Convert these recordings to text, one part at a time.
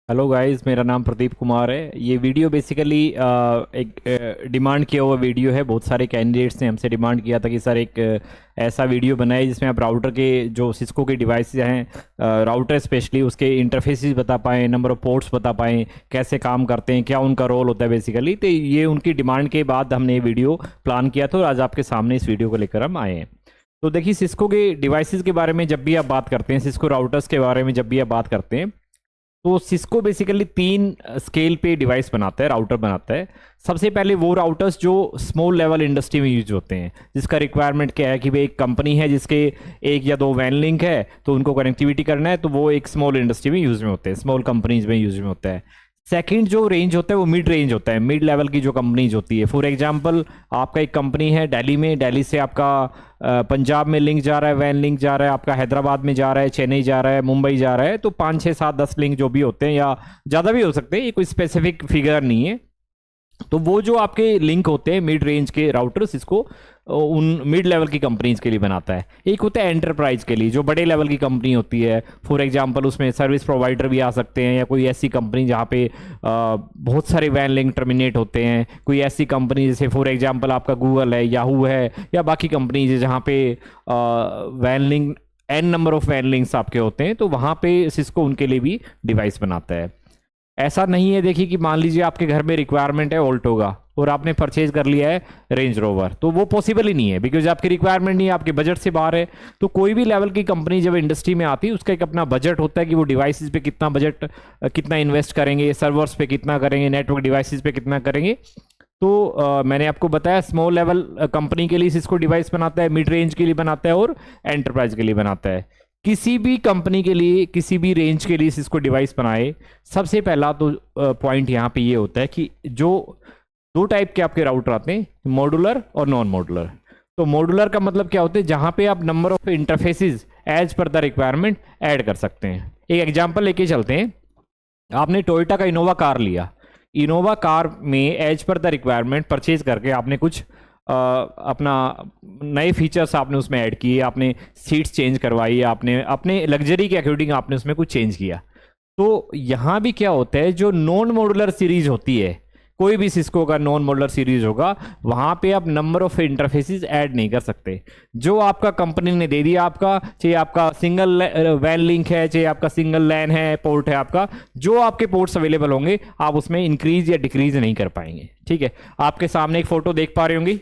Hello guys, मेरा नाम प्रदीप कुमार है। ये वीडियो बेसिकली एक डिमांड किया हुआ वीडियो है। बहुत सारे कैंडिडेट्स ने हमसे डिमांड किया था कि सर एक ऐसा वीडियो बनाए जिसमें आप राउटर के जो सिस्को के डिवाइसेस हैं, राउटर स्पेशली उसके इंटरफेसेस बता पाएँ, नंबर ऑफ़ पोर्ट्स बता पाएँ, कैसे काम करते हैं, क्या उनका रोल होता है बेसिकली। तो ये उनकी डिमांड के बाद हमने ये वीडियो प्लान किया था और आज आपके सामने इस वीडियो को लेकर हम आए हैं। तो देखिए, सिस्को के डिवाइसेस के बारे में जब भी आप बात करते हैं, सिस्को राउटर्स के बारे में जब भी आप बात करते हैं, तो सिस्को बेसिकली तीन स्केल पे डिवाइस बनाता है, राउटर बनाता है। सबसे पहले वो राउटर्स जो स्मॉल लेवल इंडस्ट्री में यूज होते हैं, जिसका रिक्वायरमेंट क्या है कि भाई एक कंपनी है जिसके एक या दो वैन लिंक है, तो उनको कनेक्टिविटी करना है, तो वो एक स्मॉल इंडस्ट्री में यूज में होते हैं, स्मॉल कंपनीज में यूज में होता है। सेकंड जो रेंज होता है वो मिड रेंज होता है, मिड लेवल की जो कंपनीज होती है। फॉर एग्जांपल, आपका एक कंपनी है दिल्ली में, दिल्ली से आपका पंजाब में लिंक जा रहा है, वैन लिंक जा रहा है, आपका हैदराबाद में जा रहा है, चेन्नई जा रहा है, मुंबई जा रहा है, तो 5 6 7 10 लिंक जो भी होते हैं या ज़्यादा भी हो सकते हैं, ये कोई स्पेसिफिक फिगर नहीं है। तो वो जो आपके लिंक होते हैं मिड रेंज के राउटर्स, इसको उन मिड लेवल की कंपनीज के लिए बनाता है। एक होता है एंटरप्राइज के लिए, जो बड़े लेवल की कंपनी होती है। फॉर एग्जांपल, उसमें सर्विस प्रोवाइडर भी आ सकते हैं, या कोई ऐसी कंपनी जहाँ पे बहुत सारे वैन लिंक टर्मिनेट होते हैं। कोई ऐसी कंपनी जैसे फॉर एग्जांपल आपका गूगल है, याहू है, या बाकी कंपनीज है जहाँ पे one link an number of one links आपके होते हैं, तो वहाँ पे सिस्को उनके लिए भी डिवाइस बनाता है। ऐसा नहीं है, देखिए, कि मान लीजिए आपके घर में रिक्वायरमेंट है ऑल्टो का और आपने परचेज कर लिया है रेंज रोवर, तो वो पॉसिबल ही नहीं है, बिकॉज आपकी रिक्वायरमेंट नहीं है, आपके बजट से बाहर है। तो कोई भी लेवल की कंपनी जब इंडस्ट्री में आती है, उसका एक अपना बजट होता है कि वो डिवाइसेस पे कितना बजट, कितना इन्वेस्ट करेंगे, सर्वर्स पे कितना करेंगे, नेटवर्क डिवाइसेस पे कितना करेंगे। तो मैंने आपको बताया, स्मॉल लेवल कंपनी के लिए सिस्को डिवाइस बनाता है, मिड रेंज के लिए बनाता है और एंटरप्राइज के लिए बनाता है। किसी भी कंपनी के लिए, किसी भी रेंज के लिए सिस्को डिवाइस बनाए, सबसे पहला तो पॉइंट यहाँ पे ये होता है कि जो दो टाइप के आपके राउटर आते हैं, मॉड्यूलर और नॉन मॉड्यूलर। तो मॉड्यूलर का मतलब क्या होता है, जहाँ पे आप number of interfaces as per the requirement add कर सकते हैं। एक एग्जांपल लेके चलते हैं। आपने टोयोटा का इनोवा कार लिया, इनोवा कार में as per the requirement purchase करके आपने कुछ अपना नए फीचर्स आपने उसमें ऐड किए, आपने सीट्स चेंज करवाई, आपने अपने लग्जरी के अकॉर्डिंग आपने उसमें कुछ चेंज किया। तो यहाँ भी क्या होता है, जो नॉन मॉड्यूलर सीरीज होती है, कोई भी सिस्को का नॉन मॉड्यूलर सीरीज होगा, वहाँ पे आप नंबर ऑफ इंटरफेसेस ऐड नहीं कर सकते। जो आपका कंपनी ने दे दिया, आपका चाहे आपका सिंगल वैन लिंक है, चाहे आपका सिंगल लैन है, पोर्ट है, आपका जो आपके पोर्ट्स अवेलेबल होंगे, आप उसमें इंक्रीज या डिक्रीज नहीं कर पाएंगे। ठीक है, आपके सामने एक फोटो देख पा रहे होंगे।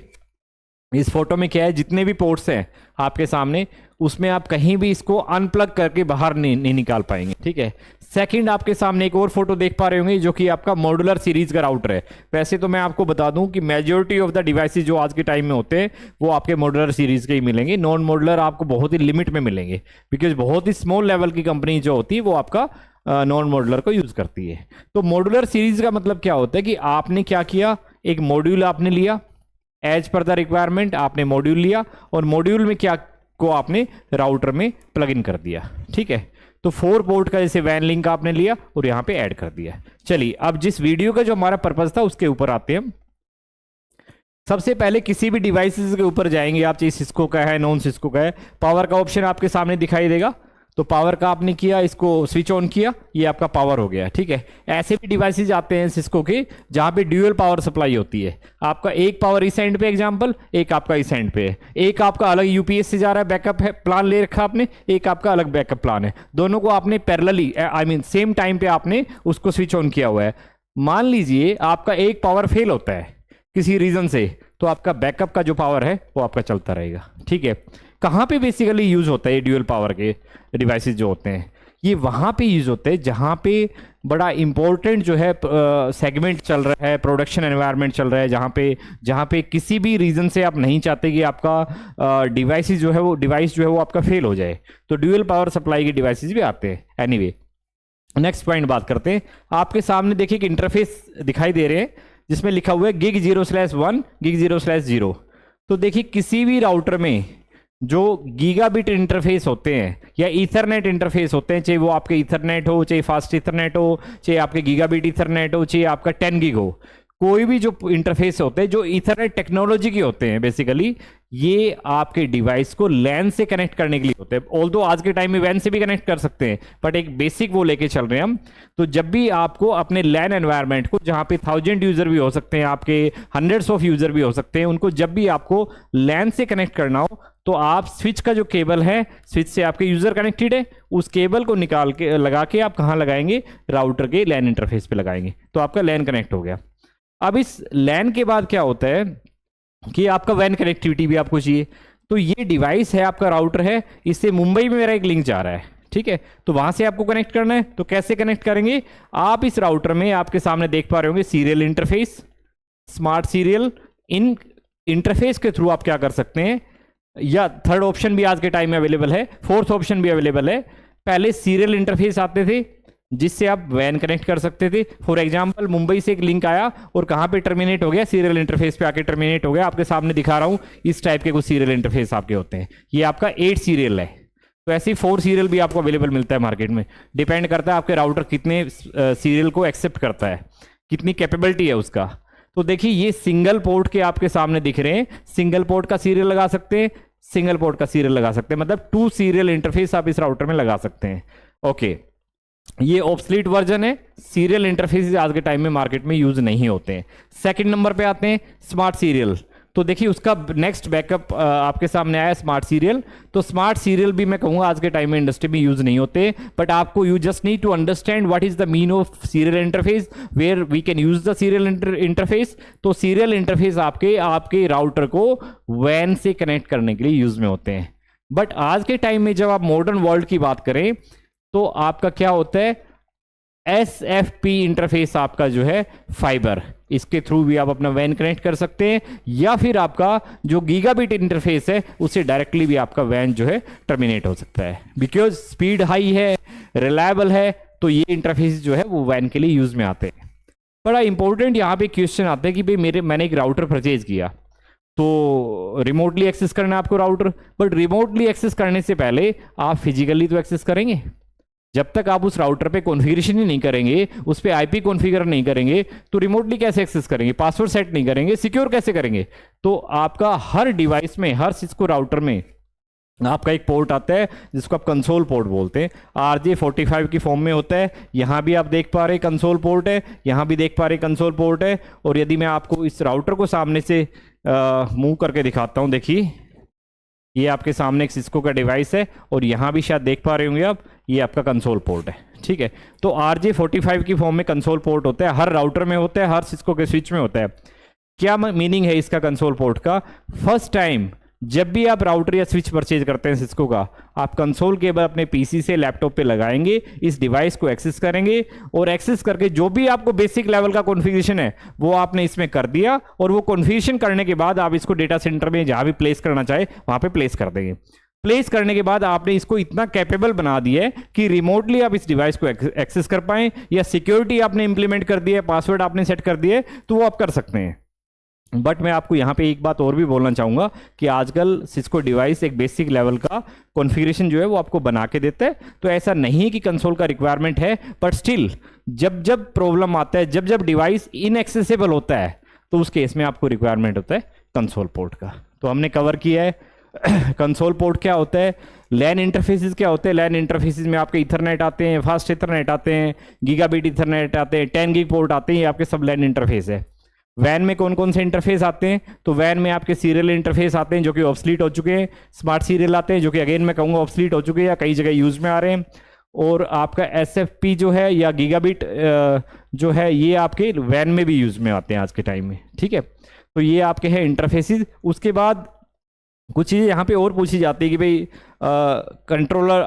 इस फोटो में क्या है, जितने भी पोर्ट्स हैं आपके सामने, उसमें आप कहीं भी इसको अनप्लग करके बाहर नहीं निकाल पाएंगे। ठीक है। सेकंड, आपके सामने एक और फोटो देख पा रहे होंगे, जो कि आपका मॉड्यूलर सीरीज का राउटर है। वैसे तो मैं आपको बता दूं कि मेजॉरिटी ऑफ द डिवाइसेस जो आज के टाइम में होते हैं, वो आपके मॉड्यूलर सीरीज के ही मिलेंगे। नॉन मॉड्यूलर आपको बहुत ही लिमिट में मिलेंगे, बिकॉज बहुत ही स्मॉल लेवल की कंपनी जो होती है, वो आपका नॉन मॉड्यूलर को यूज करती है। तो मॉड्यूलर सीरीज का मतलब क्या होता है कि आपने क्या किया, एक मॉड्यूल आपने लिया, एज पर द रिक्वायरमेंट आपने मॉड्यूल लिया, और मॉड्यूल में क्या को आपने राउटर में प्लग इन कर दिया। ठीक है। तो 4 पोर्ट का जैसे वैन लिंक आपने लिया और यहां पे ऐड कर दिया। चलिए, अब जिस वीडियो का जो हमारा पर्पस था उसके ऊपर आते हैं हम। सबसे पहले किसी भी डिवाइसेस के ऊपर जाएंगे आप, चाहे सिस्को का है, नॉन सिस्को का है, पावर का ऑप्शन आपके सामने दिखाई देगा। तो पावर का आपने किया, इसको स्विच ऑन किया, ये आपका पावर हो गया। ठीक है। ऐसे भी डिवाइसेस आते हैं सिस्को के, जहां पे ड्यूअल पावर सप्लाई होती है। आपका एक पावर इस एंड पे एग्जांपल, एक आपका इस एंड पे है। एक आपका अलग यूपीएस से जा रहा है, बैकअप है, प्लान ले रखा आपने, एक आपका अलग बैकअप प्लान है। दोनों को आपने parallelly, I mean same time पे आपने उसको स्विच ऑन किया हुआ है। मान लीजिए आपका एक पावर फेल होता है किसी रीजन से, तो आपका बैकअप का जो पावर है वो आपका चलता रहेगा। ठीक है। कहाँ पे बेसिकली यूज होता है ये ड्यूअल पावर के डिवाइसेस जो होते हैं, ये वहाँ पे यूज होते हैं जहाँ पे बड़ा इंपॉर्टेंट जो है सेगमेंट चल रहा है, प्रोडक्शन एनवायरनमेंट चल रहा है, जहाँ पे किसी भी रीजन से आप नहीं चाहते कि आपका डिवाइस जो है वो आपका फेल हो जाए, तो ड्यूअल पावर सप्लाई के डिवाइसेस भी आते हैं। एनीवे, नेक्स्ट पॉइंट बात करते हैं। आपके सामने देखिए कि इंटरफेस दिखाई दे रहे हैं, जिसमें लिखा हुआ है gig 0/1 gig 0/0। तो देखिए, किसी भी राउटर में जो गीगाबिट इंटरफेस होते हैं या ईथरनेट इंटरफेस होते हैं, चाहे वो आपके ईथरनेट हो, चाहे फास्ट ईथरनेट हो, चाहे आपके गीगाबिट ईथरनेट हो, चाहे आपका 10 गिग हो, कोई भी जो इंटरफेस होते हैं जो इथरनेट टेक्नोलॉजी के होते हैं बेसिकली, ये आपके डिवाइस को लैन से कनेक्ट करने के लिए होते हैं। ऑल्दो आज के टाइम में वैन से भी कनेक्ट कर सकते हैं, बट एक बेसिक वो लेके चल रहे हैं हम। तो जब भी आपको अपने लैन एनवायरनमेंट को, जहां पे 1000 यूजर भी हो सकते हैं, आपके हंड्रेड्स ऑफ यूजर भी हो सकते हैं, उनको जब भी आपको लैन से कनेक्ट करना हो, तो आप स्विच का जो केबल है, स्विच से आपके यूजर कनेक्टेड है, उस केबल को निकाल के लगा के आप कहाँ लगाएंगे, राउटर के लैन इंटरफेस पे लगाएंगे, तो आपका लैन कनेक्ट हो गया। अब इस लैन के बाद क्या होता है कि आपका वैन कनेक्टिविटी भी आपको चाहिए। तो ये डिवाइस है, आपका राउटर है, इससे मुंबई में मेरा एक लिंक जा रहा है, ठीक है, तो वहां से आपको कनेक्ट करना है। तो कैसे कनेक्ट करेंगे, आप इस राउटर में आपके सामने देख पा रहे होंगे सीरियल इंटरफेस, स्मार्ट सीरियल। इन इंटरफेस के थ्रू आप क्या कर सकते हैं, या थर्ड ऑप्शन भी आज के टाइम में अवेलेबल है, फोर्थ ऑप्शन भी अवेलेबल है। पहले सीरियल इंटरफेस आते थे जिससे आप वैन कनेक्ट कर सकते थे। फॉर एग्जांपल मुंबई से एक लिंक आया और कहाँ पे टर्मिनेट हो गया, सीरियल इंटरफेस पे आके टर्मिनेट हो गया। आपके सामने दिखा रहा हूँ, इस टाइप के कुछ सीरियल इंटरफेस आपके होते हैं। ये आपका 8 सीरियल है, तो ऐसे ही 4 सीरियल भी आपको अवेलेबल मिलता है मार्केट में। डिपेंड करता है आपके राउटर कितने सीरियल को एक्सेप्ट करता है, कितनी कैपेबिलिटी है उसका। तो देखिए ये सिंगल पोर्ट के आपके सामने दिख रहे हैं, सिंगल पोर्ट का सीरियल लगा सकते हैं, सिंगल पोर्ट का सीरियल लगा सकते हैं, मतलब 2 सीरियल इंटरफेस आप इस राउटर में लगा सकते हैं। ओके, ये ऑब्सलीट वर्जन है, सीरियल इंटरफेस आज के टाइम में मार्केट में यूज नहीं होते हैं। सेकंड नंबर पे आते हैं स्मार्ट सीरियल। तो देखिए उसका नेक्स्ट बैकअप आपके सामने आया स्मार्ट सीरियल। तो स्मार्ट सीरियल भी मैं कहूँगा आज के टाइम में इंडस्ट्री में यूज नहीं होते, बट आपको you just need to understand what is the mean of serial interface, where we can use the serial interface. तो सीरियल इंटरफेस आपके राउटर को वैन से कनेक्ट करने के लिए यूज में होते हैं। बट आज के टाइम में जब आप मॉडर्न वर्ल्ड की बात करें तो आपका क्या होता है, SFP इंटरफेस आपका जो है फाइबर, इसके थ्रू भी आप अपना वैन कनेक्ट कर सकते हैं, या फिर आपका जो गीगाबिट इंटरफेस है उससे डायरेक्टली भी आपका वैन जो है टर्मिनेट हो सकता है। बिकॉज स्पीड हाई है, रिलायबल है, तो ये इंटरफेस जो है वो वैन के लिए यूज में आते हैं। बड़ा इंपॉर्टेंट यहाँ पे क्वेश्चन आता है कि भाई मैंने एक राउटर परचेज किया, तो रिमोटली एक्सेस करना है आपको राउटर, बट रिमोटली एक्सेस करने से पहले आप फिजिकली तो एक्सेस करेंगे। जब तक आप उस राउटर पे कॉन्फ़िगरेशन ही नहीं करेंगे, उस पे आईपी कॉन्फ़िगर नहीं करेंगे, तो रिमोटली कैसे एक्सेस करेंगे, पासवर्ड सेट नहीं करेंगे, सिक्योर कैसे करेंगे। तो आपका हर डिवाइस में, हर सिस्को राउटर में आपका एक पोर्ट आता है जिसको आप कंसोल पोर्ट बोलते हैं, RJ45 की फॉर्म में होता है। यहाँ भी आप देख पा रहे कंसोल पोर्ट है, यहाँ भी देख पा रहे कंसोल पोर्ट है। और यदि मैं आपको इस राउटर को सामने से मूव करके दिखाता हूँ, देखिए ये आपके सामने एक सिस्को का डिवाइस है, और यहाँ भी शायद देख पा रहे होंगे आप, ये आपका कंसोल पोर्ट है, ठीक है। तो RJ45 की फॉर्म में कंसोल पोर्ट होता है, हर राउटर में होता है, हर सिस्को के स्विच में होता है। क्या मीनिंग है इसका कंसोल पोर्ट का, फर्स्ट टाइम जब भी आप राउटर या स्विच परचेज करते हैं सिस्को का, आप कंसोल केबल अपने पीसी से लैपटॉप पे लगाएंगे, इस डिवाइस को एक्सेस करेंगे, और एक्सेस करके जो भी आपको बेसिक लेवल का कॉन्फ़िगरेशन है वो आपने इसमें कर दिया, और वो कॉन्फ़िगरेशन करने के बाद आप इसको डेटा सेंटर में जहां भी प्लेस करना चाहे वहां पे प्लेस कर देंगे। प्लेस करने के बाद आपने इसको इतना कैपेबल बना दिया है कि रिमोटली आप इस डिवाइस को एक्सेस कर पाएं, या सिक्योरिटी आपने इंप्लीमेंट कर दी है, पासवर्ड आपने सेट कर दिया है, तो वो आप कर सकते हैं। बट मैं आपको यहाँ पे एक बात और भी बोलना चाहूँगा कि आजकल सिस्को डिवाइस एक बेसिक लेवल का कॉन्फ़िगरेशन जो है वो आपको बना के देता है। तो ऐसा नहीं कि कंसोल का रिक्वायरमेंट है, बट स्टिल जब जब प्रॉब्लम आता है, जब जब डिवाइस इनएक्सेसिबल होता है, तो उस केस में आपको रिक्वायरमेंट होता है कंसोल पोर्ट का। तो हमने कवर किया है कंसोल पोर्ट क्या होता है, लैन इंटरफेसेस क्या होते हैं। लैन इंटरफेसेस में आपके इथरनेट आते हैं, फास्ट इथरनेट आते हैं, गीगाबिट इथरनेट आते हैं, 10 गीग पोर्ट आते हैं, ये आपके सब लैन इंटरफेस है। वैन में कौन कौन से इंटरफेस आते हैं, तो वैन में आपके सीरियल इंटरफेस आते हैं जो कि ऑब्सलीट हो चुके हैं, स्मार्ट सीरियल आते हैं जो कि अगेन मैं कहूँगा ऑब्सलीट हो चुके हैं या कई जगह यूज में आ रहे हैं, और आपका SFP जो है या गीगाबिट जो है ये आपके वैन में भी यूज में आते हैं आज के टाइम में, ठीक है। तो ये आपके हैं इंटरफेसेस। उसके बाद कुछ चीज़ें यहाँ पे और पूछी जाती है कि भाई कंट्रोलर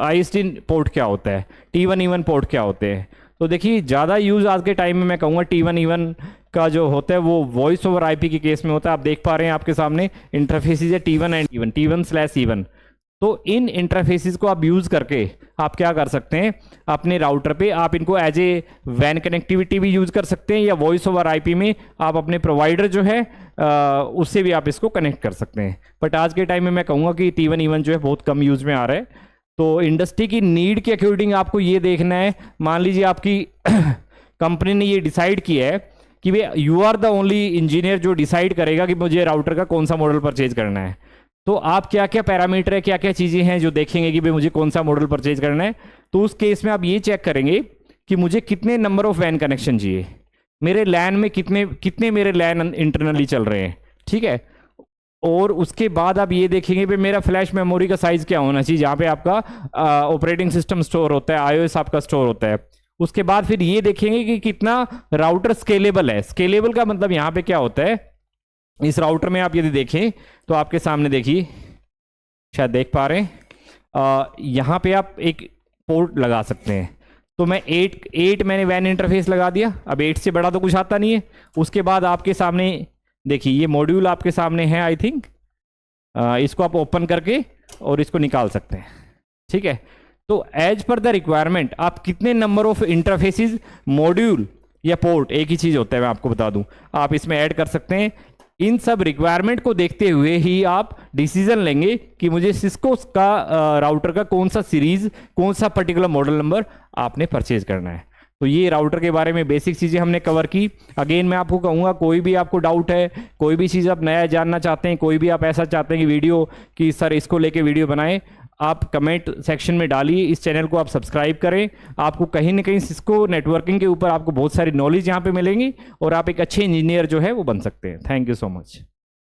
IST पोर्ट क्या होता है, T1E1 पोर्ट क्या होते हैं। तो देखिए ज़्यादा यूज़ आज के टाइम में मैं कहूँगा T1E1 का जो होता है वो वॉइस ओवर IP के केस में होता है। आप देख पा रहे हैं आपके सामने इंटरफेसेस है T1 एंड E1, T1/E1। तो इन इंटरफेसेस को आप यूज़ करके आप क्या कर सकते हैं, अपने राउटर पे आप इनको एज ए वैन कनेक्टिविटी भी यूज़ कर सकते हैं, या वॉइस ओवर IP में आप अपने प्रोवाइडर जो है उससे भी आप इसको कनेक्ट कर सकते हैं। बट आज के टाइम में मैं कहूँगा कि T1E1 जो है बहुत कम यूज़ में आ रहा है। तो इंडस्ट्री की नीड के अकॉर्डिंग आपको ये देखना है, मान लीजिए आपकी कंपनी ने ये डिसाइड किया है कि भाई you are the only engineer जो डिसाइड करेगा कि मुझे राउटर का कौन सा मॉडल परचेज करना है। तो आप क्या क्या पैरामीटर है, क्या क्या चीज़ें हैं जो देखेंगे कि भाई मुझे कौन सा मॉडल परचेज करना है। तो उस केस में आप ये चेक करेंगे कि मुझे कितने नंबर ऑफ वैन कनेक्शन चाहिए, मेरे लैन में कितने कितने मेरे लैन इंटरनली चल रहे हैं, ठीक है। और उसके बाद आप ये देखेंगे भाई मेरा फ्लैश मेमोरी का साइज़ क्या होना चाहिए, जहाँ पे आपका ऑपरेटिंग सिस्टम स्टोर होता है, आईओएस आपका स्टोर होता है। उसके बाद फिर ये देखेंगे कि कितना राउटर स्केलेबल है। स्केलेबल का मतलब यहाँ पे क्या होता है, इस राउटर में आप यदि देखें तो आपके सामने देखिए, शायद देख पा रहे हैं, यहाँ पे आप एक पोर्ट लगा सकते हैं। तो मैं 8 मैंने वैन इंटरफेस लगा दिया। अब 8 से बड़ा तो कुछ आता नहीं है। उसके बाद आपके सामने देखिए ये मॉड्यूल आपके सामने है, आई थिंक इसको आप ओपन करके और इसको निकाल सकते हैं, ठीक है। तो एज पर द रिक्वायरमेंट आप कितने नंबर ऑफ इंटरफेसेस, मॉड्यूल या पोर्ट, एक ही चीज़ होता है, मैं आपको बता दूं, आप इसमें ऐड कर सकते हैं। इन सब रिक्वायरमेंट को देखते हुए ही आप डिसीजन लेंगे कि मुझे सिस्को का राउटर का कौन सा सीरीज, कौन सा पर्टिकुलर मॉडल नंबर आपने परचेज करना है। तो ये राउटर के बारे में बेसिक चीज़ें हमने कवर की। अगेन मैं आपको कहूँगा, कोई भी आपको डाउट है, कोई भी चीज़ आप नया जानना चाहते हैं, कोई भी आप ऐसा चाहते हैं कि वीडियो कि सर इसको लेके वीडियो बनाएं, आप कमेंट सेक्शन में डालिए। इस चैनल को आप सब्सक्राइब करें। आपको कहीं ना कहीं सिस्को नेटवर्किंग के ऊपर आपको बहुत सारी नॉलेज यहाँ पे मिलेंगी और आप एक अच्छे इंजीनियर जो है वो बन सकते हैं। Thank you so much.